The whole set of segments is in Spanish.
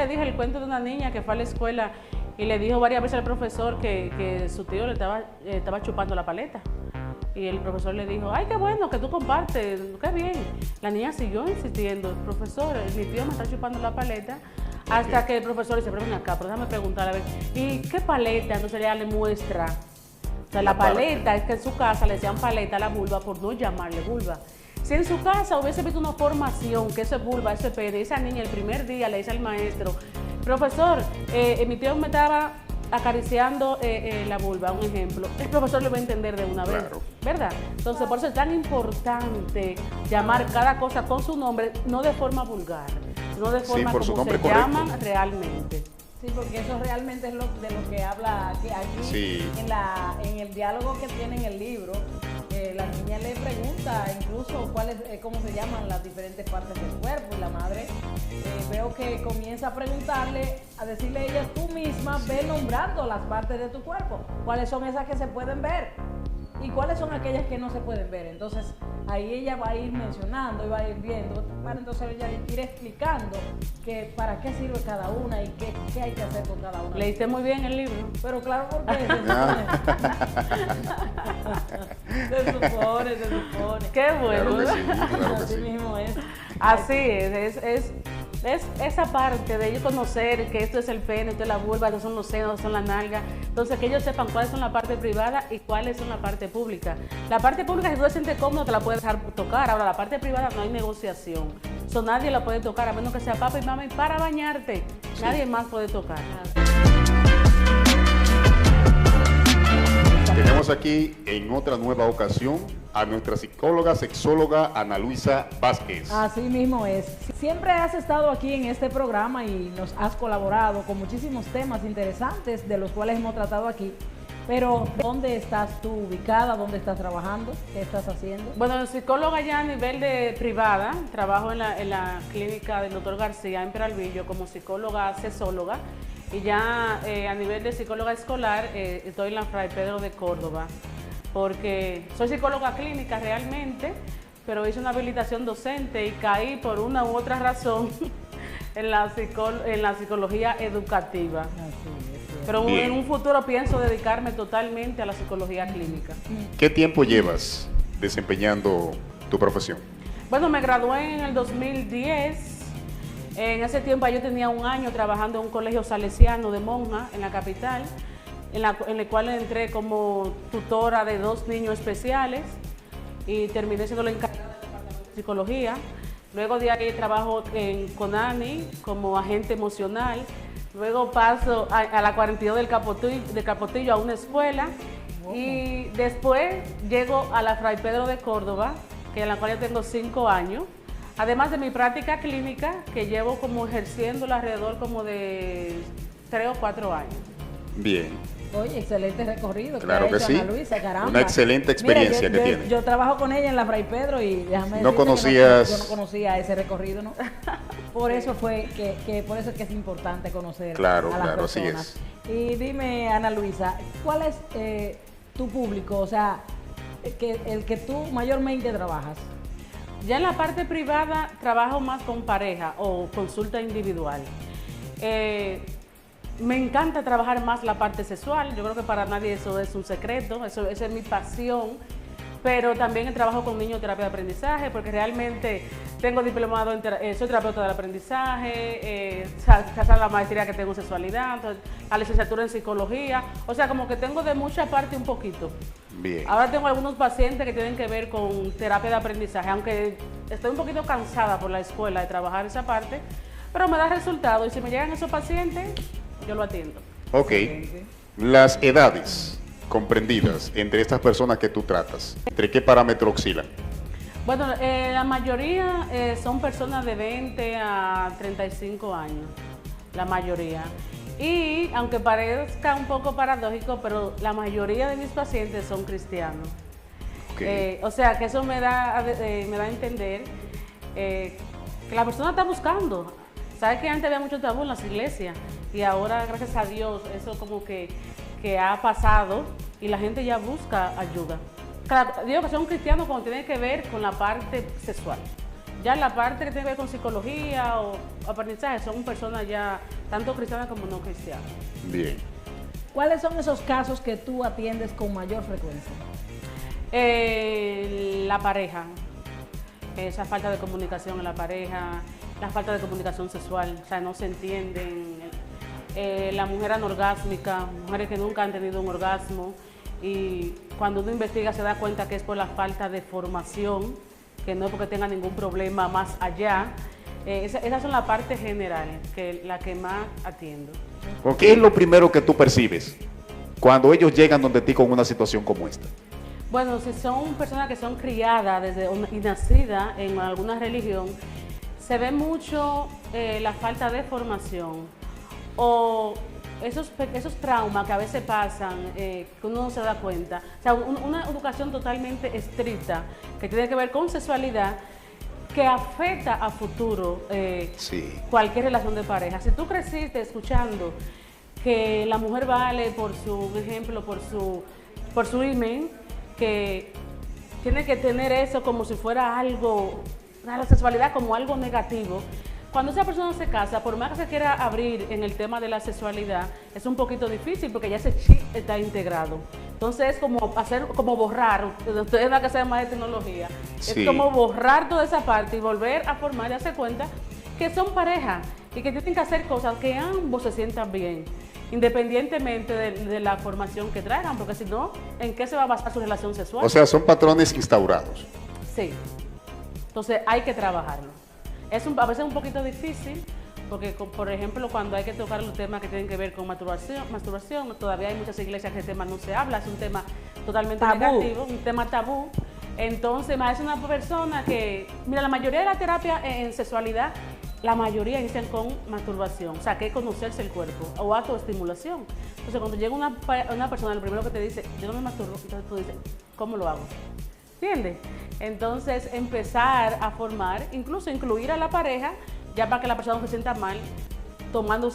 le dije el cuento de una niña que fue a la escuela y le dijo varias veces al profesor que su tío le estaba chupando la paleta. Y el profesor le dijo, ay, qué bueno que tú compartes, qué bien. La niña siguió insistiendo, profesor, mi tío me está chupando la paleta. Hasta que el profesor dice, pero ven acá, pero déjame preguntar, a ver, ¿y qué paleta? Entonces ella le muestra. O sea, la paleta, es que en su casa le decían paleta a la vulva por no llamarle vulva. Si en su casa hubiese visto una formación, que eso es vulva, eso es pene, y esa niña el primer día le dice al maestro, profesor, mi tío me estaba acariciando la vulva, un ejemplo, el profesor lo va a entender de una vez, ¿verdad? Entonces, por eso es tan importante llamar cada cosa con su nombre, no de forma vulgar, sino de forma como se llaman realmente. Sí, porque eso realmente es de lo que habla aquí en el diálogo que tiene en el libro. La niña le pregunta incluso cómo se llaman las diferentes partes del cuerpo, y la madre veo que comienza a preguntarle, a decirle a ella, tú misma ve nombrando las partes de tu cuerpo, cuáles son esas que se pueden ver y cuáles son aquellas que no se pueden ver. Entonces ahí ella va a ir mencionando y va a ir viendo, para entonces ella ir explicando que para qué sirve cada una y qué hay que hacer con cada una. ¿Leíste muy bien el libro? Pero claro, porque se supone. Qué bueno. Claro que sí, claro que Así sí. mismo es. Así es esa parte de ellos conocer que esto es el pene, esto es la vulva, estos son los senos, estos son las nalgas. Entonces, que ellos sepan cuáles son la parte privada y cuáles son la parte pública. La parte pública, si tú te sientes cómodo, te la puedes dejar tocar. Ahora, la parte privada no hay negociación. Eso nadie la puede tocar, a menos que sea papá y mamá, y para bañarte. Sí. Nadie más puede tocar. Tenemos aquí en otra nueva ocasión a nuestra psicóloga, sexóloga Ana Luisa Vázquez. Así mismo es. Siempre has estado aquí en este programa y nos has colaborado con muchísimos temas interesantes de los cuales hemos tratado aquí. Pero, ¿dónde estás tú ubicada? ¿Dónde estás trabajando? ¿Qué estás haciendo? Bueno, psicóloga ya a nivel de privada. Trabajo en la clínica del doctor García en Peralvillo como psicóloga sexóloga. Y ya a nivel de psicóloga escolar estoy en la Fray Pedro de Córdoba, porque soy psicóloga clínica realmente, pero hice una habilitación docente y caí por una u otra razón en la psicología educativa. Pero en un futuro pienso dedicarme totalmente a la psicología clínica. ¿Qué tiempo llevas desempeñando tu profesión? Bueno, me gradué en el 2010. En ese tiempo yo tenía un año trabajando en un colegio salesiano de monjas en la capital, en el cual entré como tutora de 2 niños especiales y terminé siendo la encargada del departamento de psicología. Luego de ahí trabajo en CONANI como agente emocional. Luego paso a la 42 del Capotillo a una escuela y después llego a la Fray Pedro de Córdoba, en la cual yo tengo 5 años. Además de mi práctica clínica, que llevo como ejerciéndola alrededor como de 3 o 4 años. Bien. Oye, excelente recorrido. Claro que sí. Ana Luisa, caramba. Una excelente experiencia. Mira, que tiene. Yo trabajo con ella en la Fray Pedro y déjame No decirte conocías. que yo no conocía ese recorrido, ¿no? Por eso fue por eso es que es importante conocer Claro, a las claro, así personas. es. Y dime, Ana Luisa, ¿cuál es tu público? O sea, el que tú mayormente trabajas. Ya en la parte privada trabajo más con pareja o consulta individual. Me encanta trabajar más la parte sexual, yo creo que para nadie eso es un secreto, esa es mi pasión, pero también trabajo con niños en terapia de aprendizaje, porque realmente tengo diplomado, soy terapeuta del aprendizaje, la maestría que tengo en sexualidad, entonces, la licenciatura en psicología, o sea, como que tengo de mucha parte un poquito. Bien. Ahora tengo algunos pacientes que tienen que ver con terapia de aprendizaje, aunque estoy un poquito cansada por la escuela de trabajar esa parte, pero me da resultado y si me llegan esos pacientes, yo lo atiendo. Ok. Las edades comprendidas entre estas personas que tú tratas, ¿entre qué parámetro oscilan? Bueno, la mayoría son personas de 20 a 35 años, la mayoría. Y aunque parezca un poco paradójico, pero la mayoría de mis pacientes son cristianos. Okay. O sea, que eso me da a entender que la persona está buscando. ¿Sabes que antes había mucho tabú en las iglesias? Y ahora, gracias a Dios, eso como que ha pasado y la gente ya busca ayuda. Claro, digo que son cristianos cuando tiene que ver con la parte sexual. Ya la parte que tiene que ver con psicología o aprendizaje son personas ya tanto cristianas como no cristianas. Bien. ¿Cuáles son esos casos que tú atiendes con mayor frecuencia? La pareja, esa falta de comunicación en la pareja, la falta de comunicación sexual, o sea, no se entienden. La mujer anorgásmica, mujeres que nunca han tenido un orgasmo, y cuando uno investiga se da cuenta que es por la falta de formación, que no es porque tenga ningún problema más allá. Esas son la parte general, la que más atiendo. ¿Qué es lo primero que tú percibes cuando ellos llegan donde ti con una situación como esta? Bueno, si son personas que son criadas y nacidas en alguna religión, se ve mucho la falta de formación o esos traumas que a veces pasan, que uno no se da cuenta. O sea, una educación totalmente estricta que tiene que ver con sexualidad, que afecta a futuro cualquier relación de pareja. Si tú creciste escuchando que la mujer vale por su ejemplo, por su imagen, que tiene que tener eso como si fuera algo, la sexualidad como algo negativo. Cuando esa persona se casa, por más que se quiera abrir en el tema de la sexualidad, es un poquito difícil porque ya ese chip está integrado. Entonces es como borrar, ustedes la que saben más de tecnología, es como borrar toda esa parte y volver a formar y darse cuenta que son pareja y que tienen que hacer cosas que ambos se sientan bien, independientemente de la formación que traigan, porque si no, ¿en qué se va a basar su relación sexual? O sea, son patrones instaurados. Sí. Entonces hay que trabajarlo. A veces es un poquito difícil, porque por ejemplo cuando hay que tocar los temas que tienen que ver con masturbación, todavía hay muchas iglesias que el tema no se habla, es un tema totalmente negativo, un tema tabú. Entonces, es una persona que, mira, la mayoría de la terapia en sexualidad, la mayoría inician con masturbación, o sea, que es conocerse el cuerpo o autoestimulación. Entonces, cuando llega una persona, lo primero que te dice, yo no me masturbo, entonces tú dices, ¿cómo lo hago? ¿Entiendes? Entonces, empezar a formar, incluso incluir a la pareja, ya para que la persona no se sienta mal, tomando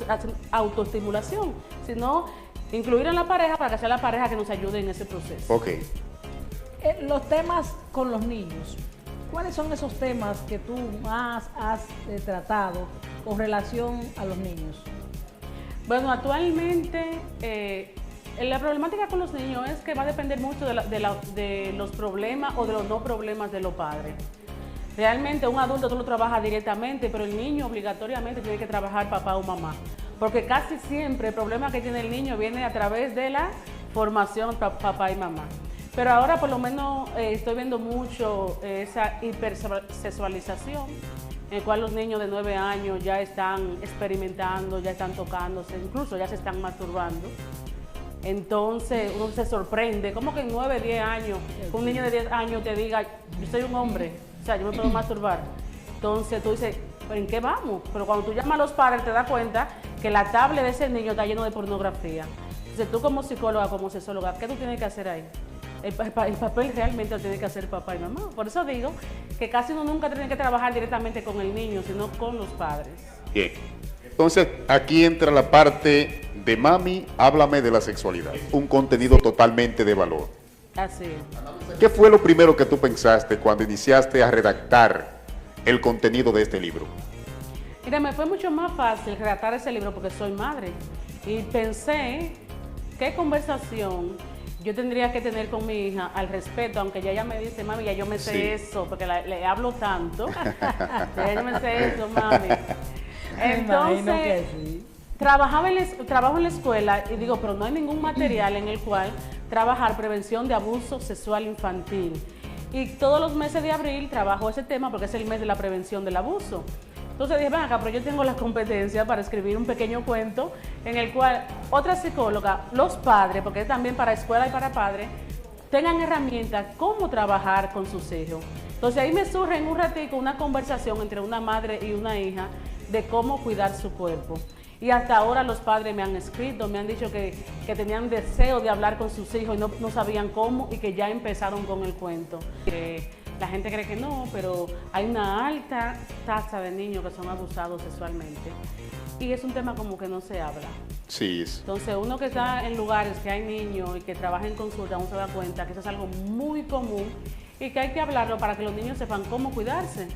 autoestimulación, sino incluir a la pareja para que sea la pareja que nos ayude en ese proceso. Ok. Los temas con los niños, ¿cuáles son esos temas que tú más has tratado con relación a los niños? Bueno, actualmente la problemática con los niños es que va a depender mucho de los problemas o de los no problemas de los padres. Realmente un adulto tú lo trabajas directamente, pero el niño obligatoriamente tiene que trabajar papá o mamá, porque casi siempre el problema que tiene el niño viene a través de la formación papá y mamá. Pero ahora por lo menos estoy viendo mucho esa hipersexualización, en el cual los niños de 9 años ya están experimentando, ya están tocándose, incluso ya se están masturbando. Entonces uno se sorprende, como que en 9, 10 años, un niño de 10 años te diga, yo soy un hombre, o sea, yo me puedo masturbar. Entonces tú dices, ¿en qué vamos? Pero cuando tú llamas a los padres te das cuenta que la tablet de ese niño está lleno de pornografía. Entonces tú como psicóloga, como sexóloga, ¿qué tú tienes que hacer ahí? El papel realmente lo tiene que hacer papá y mamá. Por eso digo que casi uno nunca tiene que trabajar directamente con el niño, sino con los padres. Bien. Entonces, aquí entra la parte de Mami, háblame de la sexualidad. Un contenido totalmente de valor. Así es. ¿Qué fue lo primero que tú pensaste cuando iniciaste a redactar el contenido de este libro? Mira, me fue mucho más fácil redactar ese libro porque soy madre. Y pensé, ¿qué conversación yo tendría que tener con mi hija al respecto? Aunque ella me dice, mami, ya yo me sé eso, porque le hablo tanto. Ya yo me sé eso, mami. Entonces, trabajo en la escuela y digo, pero no hay ningún material en el cual trabajar prevención de abuso sexual infantil. Y todos los meses de abril trabajo ese tema porque es el mes de la prevención del abuso. Entonces dije, ven acá, pero yo tengo la competencia para escribir un pequeño cuento en el cual otra psicóloga, los padres, porque es también para escuela y para padres, tengan herramientas cómo trabajar con sus hijos. Entonces ahí me surge en un ratico una conversación entre una madre y una hija de cómo cuidar su cuerpo. Y hasta ahora los padres me han escrito, me han dicho que tenían deseo de hablar con sus hijos y no sabían cómo y que ya empezaron con el cuento. La gente cree que no, pero hay una alta tasa de niños que son abusados sexualmente. Y es un tema como que no se habla. Sí. Entonces uno que está en lugares que hay niños y que trabaja en consulta, uno se da cuenta que eso es algo muy común y que hay que hablarlo para que los niños sepan cómo cuidarse.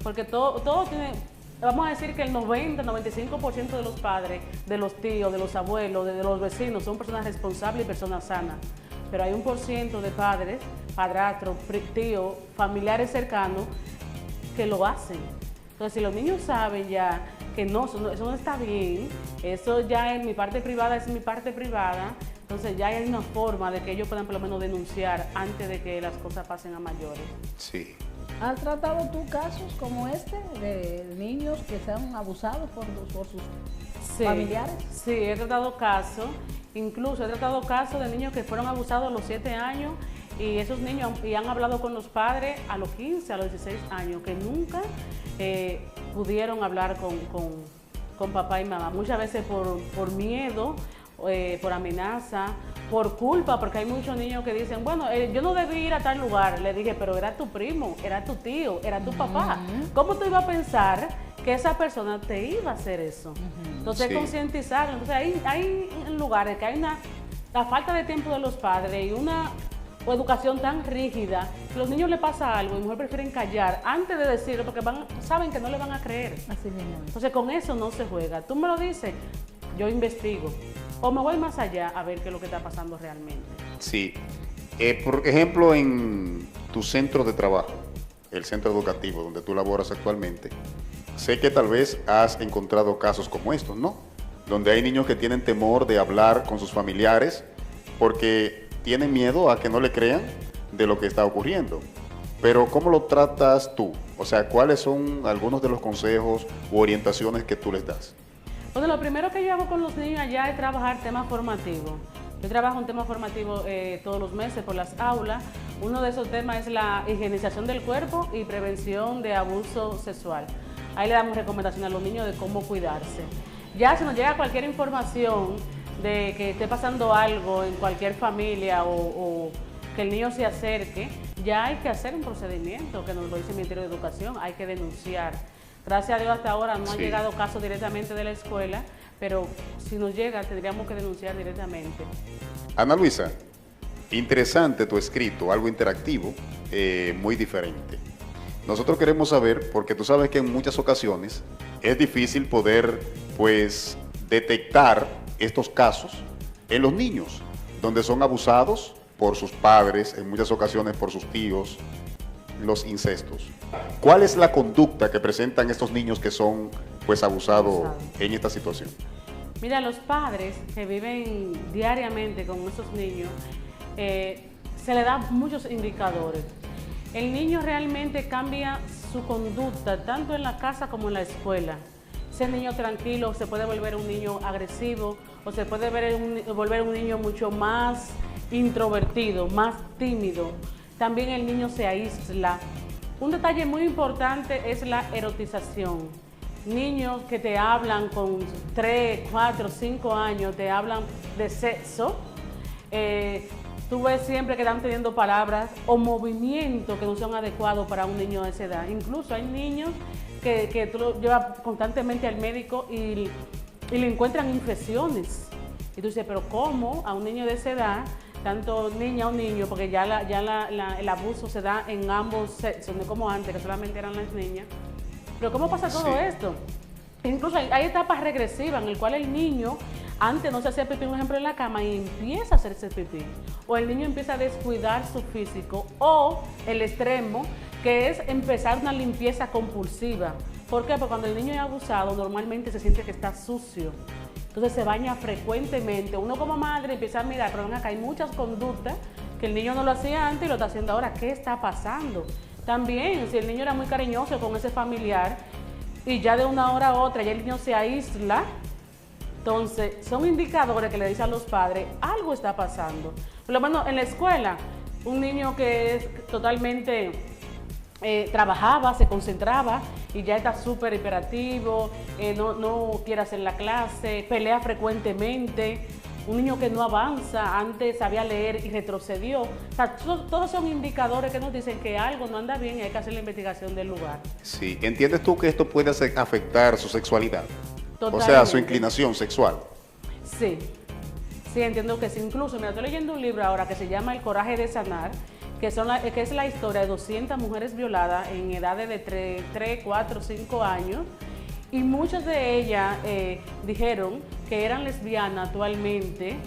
porque todo tiene, vamos a decir que el 90-95% de los padres, de los tíos, de los abuelos, de los vecinos, son personas responsables y personas sanas. Pero hay un por ciento de padres, padrastros, tíos, familiares cercanos que lo hacen. Entonces, si los niños saben ya que no, eso no está bien, eso ya es mi parte privada, es mi parte privada, entonces ya hay una forma de que ellos puedan por lo menos denunciar antes de que las cosas pasen a mayores. Sí. ¿Has tratado tú casos como este de niños que sean abusados por sus familiares? Sí, he tratado casos, incluso he tratado casos de niños que fueron abusados a los 7 años y esos niños han hablado con los padres a los 15, a los 16 años, que nunca pudieron hablar con papá y mamá, muchas veces por miedo, por amenaza, por culpa, porque hay muchos niños que dicen, bueno, yo no debí ir a tal lugar. Le dije, pero era tu primo, era tu tío, era tu papá. ¿Cómo tú ibas a pensar que esa persona te iba a hacer eso? Entonces, sí, concientizar. Entonces, hay lugares que hay la falta de tiempo de los padres y una educación tan rígida que a los niños les pasa algo y mejor prefieren callar antes de decirlo porque saben que no le van a creer. Así mismo. Entonces, con eso no se juega. Tú me lo dices, yo investigo. O me voy más allá a ver qué es lo que está pasando realmente. Sí. Por ejemplo, en tu centro de trabajo, el centro educativo donde tú laboras actualmente, sé que tal vez has encontrado casos como estos, ¿no? Donde hay niños que tienen temor de hablar con sus familiares porque tienen miedo a que no le crean de lo que está ocurriendo. Pero ¿cómo lo tratas tú? O sea, ¿cuáles son algunos de los consejos u orientaciones que tú les das? Bueno, lo primero que yo hago con los niños allá es trabajar temas formativos. Yo trabajo un tema formativo todos los meses por las aulas. Uno de esos temas es la higienización del cuerpo y prevención de abuso sexual. Ahí le damos recomendaciones a los niños de cómo cuidarse. Ya si nos llega cualquier información de que esté pasando algo en cualquier familia o que el niño se acerque, ya hay que hacer un procedimiento, que nos lo dice el Ministerio de Educación, hay que denunciar. Gracias a Dios hasta ahora no han llegado casos directamente de la escuela, pero si nos llega tendríamos que denunciar directamente. Ana Luisa, interesante tu escrito, algo interactivo, muy diferente. Nosotros queremos saber, porque tú sabes que en muchas ocasiones es difícil poder, pues, detectar estos casos en los niños, donde son abusados por sus padres, en muchas ocasiones por sus tíos, los incestos. ¿Cuál es la conducta que presentan estos niños que son pues abusados en esta situación? Mira, los padres que viven diariamente con esos niños, se le dan muchos indicadores. El niño realmente cambia su conducta tanto en la casa como en la escuela. Ese niño tranquilo se puede volver un niño agresivo o se puede volver un niño mucho más introvertido, más tímido. También el niño se aísla. Un detalle muy importante es la erotización. Niños que te hablan con 3, 4, 5 años, te hablan de sexo. Tú ves siempre que están teniendo palabras o movimientos que no son adecuados para un niño de esa edad. Incluso hay niños que tú lo llevas constantemente al médico y le encuentran infecciones. Y tú dices, pero ¿cómo a un niño de esa edad, tanto niña o niño, porque ya el abuso se da en ambos sexos, no como antes, que solamente eran las niñas? Pero ¿cómo pasa todo esto? Incluso hay etapas regresivas en el cual el niño antes no se hacía pipí, por ejemplo, en la cama y empieza a hacerse pipí. O el niño empieza a descuidar su físico. O el extremo, que es empezar una limpieza compulsiva. ¿Por qué? Porque cuando el niño es abusado, normalmente se siente que está sucio. Entonces se baña frecuentemente. Uno como madre empieza a mirar, pero ven acá, hay muchas conductas que el niño no lo hacía antes y lo está haciendo ahora. ¿Qué está pasando? También, si el niño era muy cariñoso con ese familiar y ya de una hora a otra ya el niño se aísla, entonces son indicadores que le dicen a los padres, algo está pasando. Por lo menos en la escuela, un niño que es totalmente trabajaba, se concentraba y ya está súper hiperactivo, no quiere hacer la clase, pelea frecuentemente. Un niño que no avanza, antes sabía leer y retrocedió. O sea, todos son indicadores que nos dicen que algo no anda bien y hay que hacer la investigación del lugar. Sí, ¿entiendes tú que esto puede afectar su sexualidad? Totalmente. O sea, su inclinación sexual. Sí, entiendo que sí. Incluso, mira, estoy leyendo un libro ahora que se llama El coraje de sanar, que es la historia de 200 mujeres violadas en edades de 3, 4, 5 años, y muchas de ellas dijeron que eran lesbianas actualmente,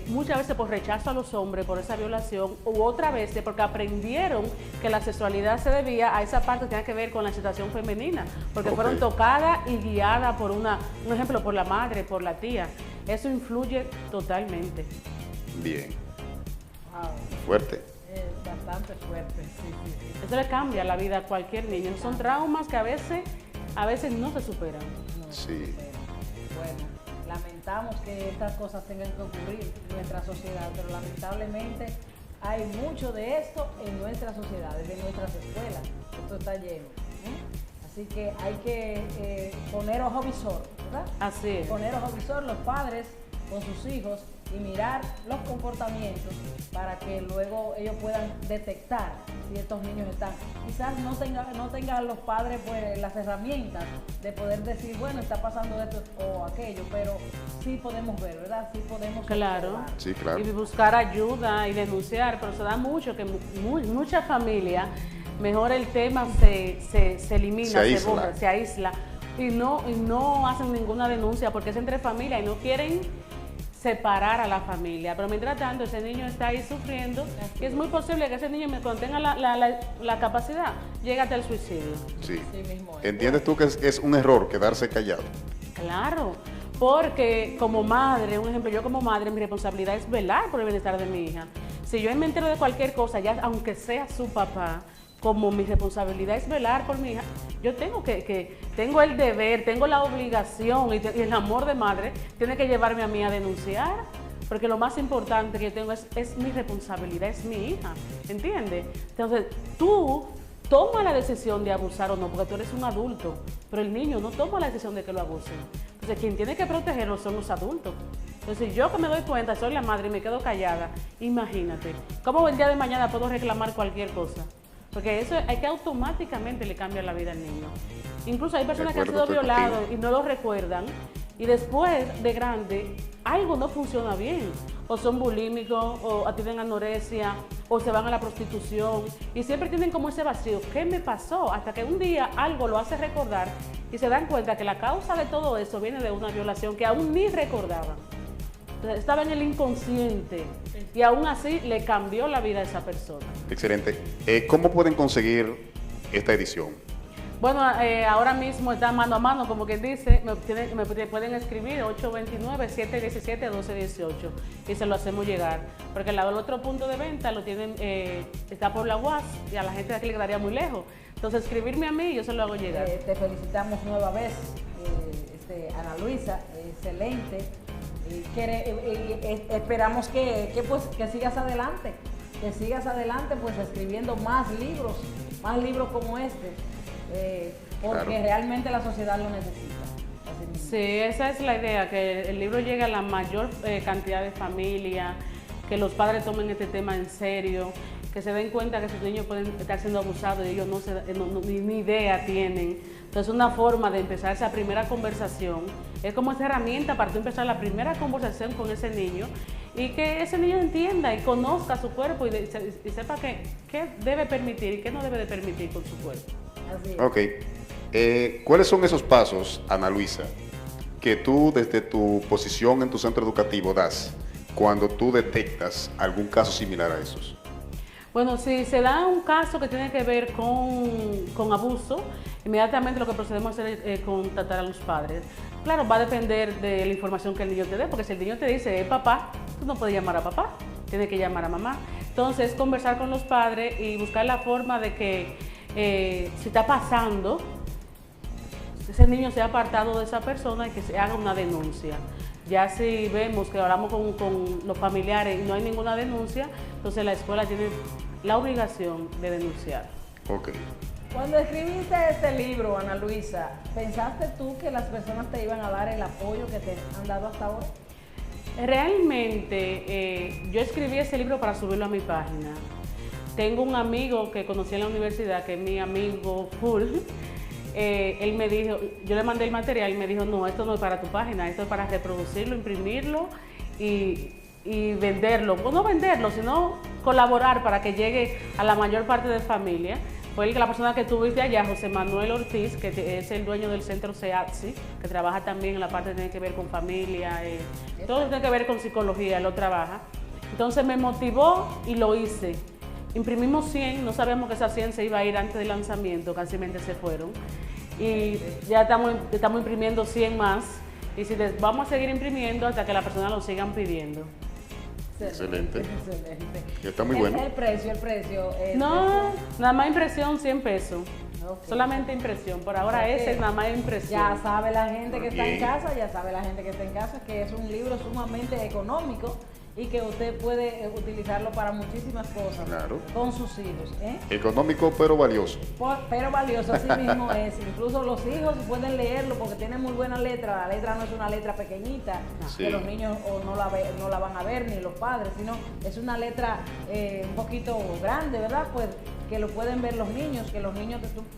muchas veces por rechazo a los hombres por esa violación, u otra vez porque aprendieron que la sexualidad se debía a esa parte que tenía que ver con la situación femenina, porque fueron tocadas y guiadas por un ejemplo, por la madre, por la tía. Eso influye totalmente. Bien. Wow. Fuerte. Bastante fuerte, sí. Eso le cambia la vida a cualquier niño. Son traumas que a veces no se superan. No se superan. Bueno, lamentamos que estas cosas tengan que ocurrir en nuestra sociedad, pero lamentablemente hay mucho de esto en nuestras sociedades, en nuestras escuelas. Esto está lleno. Así que hay que poner ojo visor, ¿verdad? Así es. Poner ojo visor los padres con sus hijos y mirar los comportamientos para que luego ellos puedan detectar si estos niños están. Quizás no tengan los padres pues las herramientas de poder decir, bueno, está pasando esto o aquello, pero sí podemos ver, ¿verdad? Sí podemos Claro. Sí, claro. Y buscar ayuda y denunciar, pero se da mucho que mucha familia, mejor el tema se elimina, se aísla y no hacen ninguna denuncia porque es entre familia y no quieren separar a la familia, pero mientras tanto ese niño está ahí sufriendo y es muy posible que ese niño, cuando tenga la capacidad, llegue hasta el suicidio. Sí. Sí mismo es. ¿Entiendes tú que es un error quedarse callado? Claro, porque como madre, un ejemplo, yo como madre, mi responsabilidad es velar por el bienestar de mi hija. Si yo me entero de cualquier cosa, ya aunque sea su papá, como mi responsabilidad es velar por mi hija, yo tengo tengo el deber, tengo la obligación y el amor de madre tiene que llevarme a mí a denunciar, porque lo más importante que yo tengo es mi responsabilidad, es mi hija, ¿entiendes? Entonces, tú toma la decisión de abusar o no, porque tú eres un adulto, pero el niño no toma la decisión de que lo abusen. Entonces, quien tiene que protegerlo son los adultos. Entonces, yo que me doy cuenta, soy la madre y me quedo callada, imagínate, ¿cómo el día de mañana puedo reclamar cualquier cosa? Porque eso es que automáticamente le cambia la vida al niño. Incluso hay personas que han sido violadas y no lo recuerdan, y después de grande algo no funciona bien, o son bulímicos, o tienen anorexia, o se van a la prostitución, y siempre tienen como ese vacío, ¿qué me pasó? Hasta que un día algo lo hace recordar y se dan cuenta que la causa de todo eso viene de una violación que aún ni recordaban. Entonces, estaba en el inconsciente y aún así le cambió la vida a esa persona. Excelente. ¿Cómo pueden conseguir esta edición? Bueno, ahora mismo está mano a mano, como quien dice, me pueden escribir 829-717-1218 y se lo hacemos llegar. Porque el otro punto de venta lo tienen, está por la UAS y a la gente de aquí le quedaría muy lejos. Entonces, escribirme a mí y yo se lo hago llegar. Te felicitamos nueva vez, Ana Luisa, excelente. Esperamos que sigas adelante, pues escribiendo más libros como este, porque claro, realmente la sociedad lo necesita. Sí, esa es la idea, que el libro llegue a la mayor cantidad de familias, que los padres tomen este tema en serio, que se den cuenta que sus niños pueden estar siendo abusados y ellos ni idea tienen. Entonces, una forma de empezar esa primera conversación es como esa herramienta para tú empezar la primera conversación con ese niño y que ese niño entienda y conozca su cuerpo y sepa qué debe permitir y qué no debe de permitir con su cuerpo. Así es. Ok. ¿Cuáles son esos pasos, Ana Luisa, que tú desde tu posición en tu centro educativo das cuando tú detectas algún caso similar a esos? Bueno, si se da un caso que tiene que ver con abuso, inmediatamente lo que procedemos a hacer es contactar a los padres. Claro, va a depender de la información que el niño te dé, porque si el niño te dice, papá, tú no puedes llamar a papá, tienes que llamar a mamá. Entonces, conversar con los padres y buscar la forma de que si está pasando, ese niño sea apartado de esa persona y que se haga una denuncia. Ya si vemos que hablamos con los familiares y no hay ninguna denuncia, entonces la escuela tiene la obligación de denunciar. Ok. Cuando escribiste este libro, Ana Luisa, ¿pensaste tú que las personas te iban a dar el apoyo que te han dado hasta ahora? Realmente, yo escribí ese libro para subirlo a mi página. Tengo un amigo que conocí en la universidad, que es mi amigo full. Él me dijo, yo le mandé el material y me dijo, no, esto no es para tu página, esto es para reproducirlo, imprimirlo y y venderlo, o no venderlo, sino colaborar para que llegue a la mayor parte de familia. Fue la persona que tuviste allá, José Manuel Ortiz, que es el dueño del centro SEATSI, que trabaja también en la parte que tiene que ver con familia, todo lo que tiene que ver con psicología, lo trabaja. Entonces me motivó y lo hice. Imprimimos 100, no sabíamos que esas 100 se iba a ir antes del lanzamiento, casi se fueron. Y ya estamos imprimiendo 100 más. Y si vamos a seguir imprimiendo hasta que las personas lo sigan pidiendo. Excelente. Excelente. Está muy bueno. El precio. No, nada más impresión, 100 pesos. Okay. Solamente impresión. Por ahora ese es nada más impresión. Ya sabe la gente que está en Bien. casa, que es un libro sumamente económico y que usted puede utilizarlo para muchísimas cosas. Claro. Con sus hijos. Económico pero valioso. Pero valioso, así mismo es. Incluso los hijos pueden leerlo porque tiene muy buena letra. La letra no es una letra pequeñita, Sí. que los niños no la van a ver, ni los padres, sino es una letra un poquito grande, ¿verdad? Pues que lo pueden ver los niños,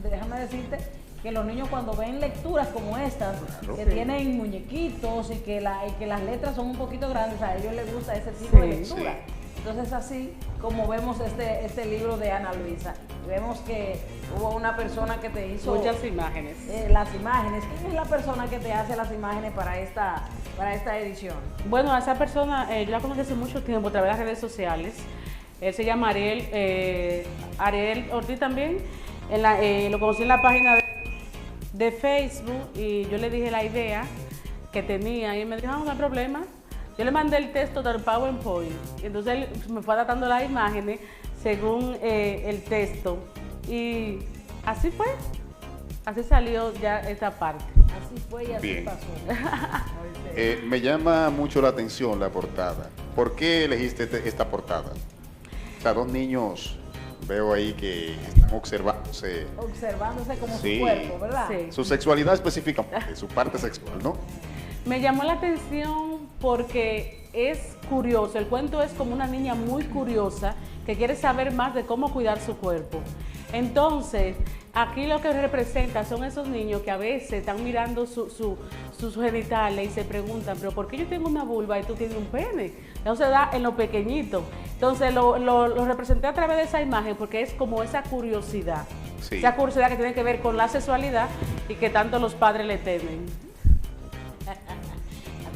déjame decirte, que los niños cuando ven lecturas como estas, Claro. que Sí. tienen muñequitos y que las letras son un poquito grandes, a ellos les gusta ese tipo de Sí. lectura. Sí. Entonces así como vemos este libro de Ana Luisa, vemos que hubo una persona que te hizo Muchas imágenes. las imágenes. ¿Quién es la persona que te hace las imágenes para esta edición? Bueno, a esa persona yo la conocí hace mucho tiempo a través de las redes sociales. Él se llama Ariel Ortiz también. Lo conocí en la página de Facebook y yo le dije la idea que tenía y él me dijo, no hay problema. Yo le mandé el texto del PowerPoint y entonces él me fue adaptando las imágenes según el texto y así fue, así salió ya esta parte. Así fue y así Bien. pasó. Me llama mucho la atención la portada. ¿Por qué elegiste esta portada? O sea, dos niños, veo ahí que están observándose Observándose como Sí. su cuerpo, ¿verdad? Sí. su sexualidad específicamente, su parte sexual, ¿no? Me llamó la atención porque es curioso, el cuento es como una niña muy curiosa que quiere saber más de cómo cuidar su cuerpo. Entonces, aquí lo que representa son esos niños que a veces están mirando sus genitales y se preguntan, pero ¿por qué yo tengo una vulva y tú tienes un pene? Eso se da en lo pequeñito. Entonces, lo representé a través de esa imagen porque es como esa curiosidad. Sí. Esa curiosidad que tiene que ver con la sexualidad y que tanto los padres le temen.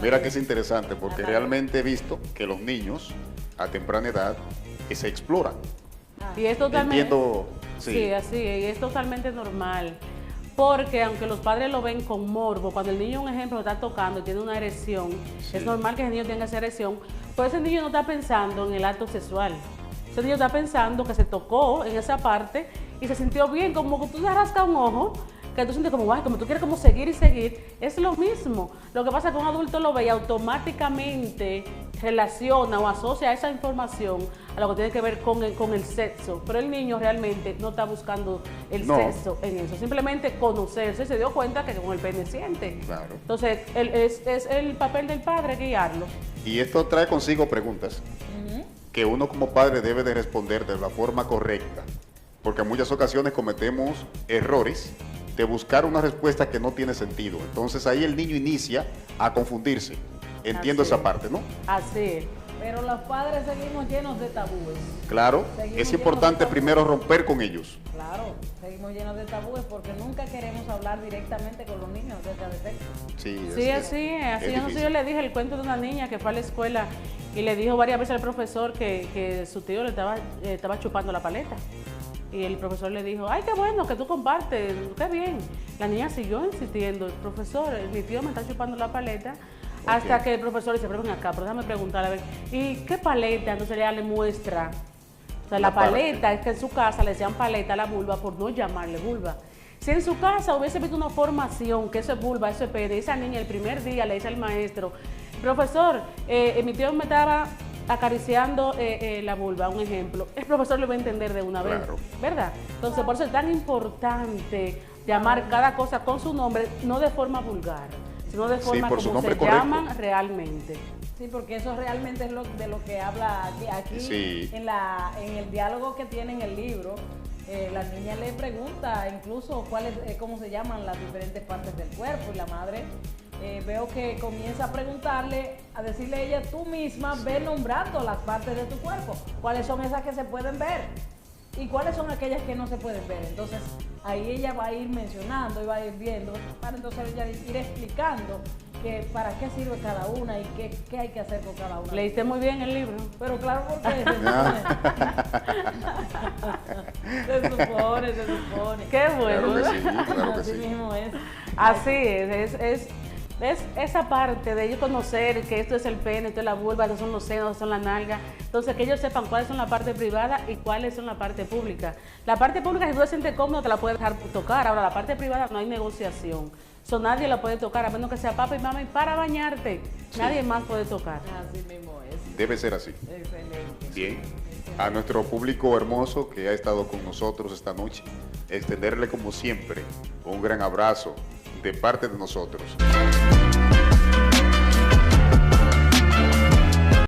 Mira que es interesante porque realmente he visto que los niños a temprana edad se exploran. Y es totalmente... Entiendo, Sí, así es, y es totalmente normal. Porque aunque los padres lo ven con morbo, cuando el niño, un ejemplo, está tocando y tiene una erección, Sí. es normal que el niño tenga esa erección, pero ese niño no está pensando en el acto sexual. Ese niño está pensando que se tocó en esa parte y se sintió bien, como que tú te rascas un ojo, que tú sientes como, "Ay, como tú quieres como seguir y seguir", es lo mismo. Lo que pasa es que un adulto lo ve y automáticamente relaciona o asocia esa información a lo que tiene que ver con el sexo, pero el niño realmente no está buscando el No. sexo en eso, simplemente conocerse, se dio cuenta que con el pene siente. Claro. Entonces, es el papel del padre guiarlo. Y esto trae consigo preguntas que uno como padre debe de responder de la forma correcta, porque en muchas ocasiones cometemos errores de buscar una respuesta que no tiene sentido. Entonces ahí el niño inicia a confundirse. Entiendo Así esa es. parte, ¿no? Así es. Pero los padres seguimos llenos de tabúes. Claro, Seguimos es llenos importante de tabúes. primero romper con ellos. Claro, seguimos llenos de tabúes porque nunca queremos hablar directamente con los niños acerca de sexo. Sí, Sí, así es. Así yo no sé, difícil. yo le dije el cuento de una niña que fue a la escuela y le dijo varias veces al profesor que su tío le estaba chupando la paleta. Y el profesor le dijo, ay, qué bueno que tú compartes, qué bien. La niña siguió insistiendo, profesor, mi tío me está chupando la paleta. Hasta que el profesor dice, pero ven acá, pero déjame preguntarle, a ver, ¿y qué paleta? Entonces ella le muestra. O sea, la La parte. paleta, es que en su casa le decían paleta a la vulva por no llamarle vulva. Si en su casa hubiese visto una formación, que eso es vulva, eso es pene, esa niña el primer día le dice al maestro, profesor, mi tío me estaba acariciando la vulva, un ejemplo, el profesor lo va a entender de una vez, Claro. ¿verdad? Entonces, por eso es tan importante llamar cada cosa con su nombre, no de forma vulgar, sino de forma por su como se nombre correcto. llaman realmente. Sí, porque eso realmente es de lo que habla aquí Sí. en el diálogo que tiene en el libro. La niña le pregunta incluso cómo se llaman las diferentes partes del cuerpo y la madre veo que comienza a preguntarle, a decirle a ella, tú misma ve nombrando las partes de tu cuerpo, cuáles son esas que se pueden ver y cuáles son aquellas que no se pueden ver. Entonces ahí ella va a ir mencionando y va a ir viendo, para entonces ella ir explicando que para qué sirve cada una y qué hay que hacer con cada una. Leíste muy bien el libro. Pero claro, porque se supone. Qué bueno. Claro que sí, claro que Así sí. mismo es. Así es esa parte de ellos conocer que esto es el pene, esto es la vulva, estos son los senos, estos son las nalgas. Entonces, que ellos sepan cuáles son la parte privada y cuáles son la parte pública. La parte pública, si tú te sientes cómodo, te la puedes dejar tocar. Ahora, la parte privada no hay negociación. Eso nadie la puede tocar, a menos que sea papá y mamá y para bañarte. Sí. Nadie más puede tocar. Así mismo es. Debe ser así. Excelente. Bien. A nuestro público hermoso que ha estado con nosotros esta noche, extenderle como siempre un gran abrazo de parte de nosotros.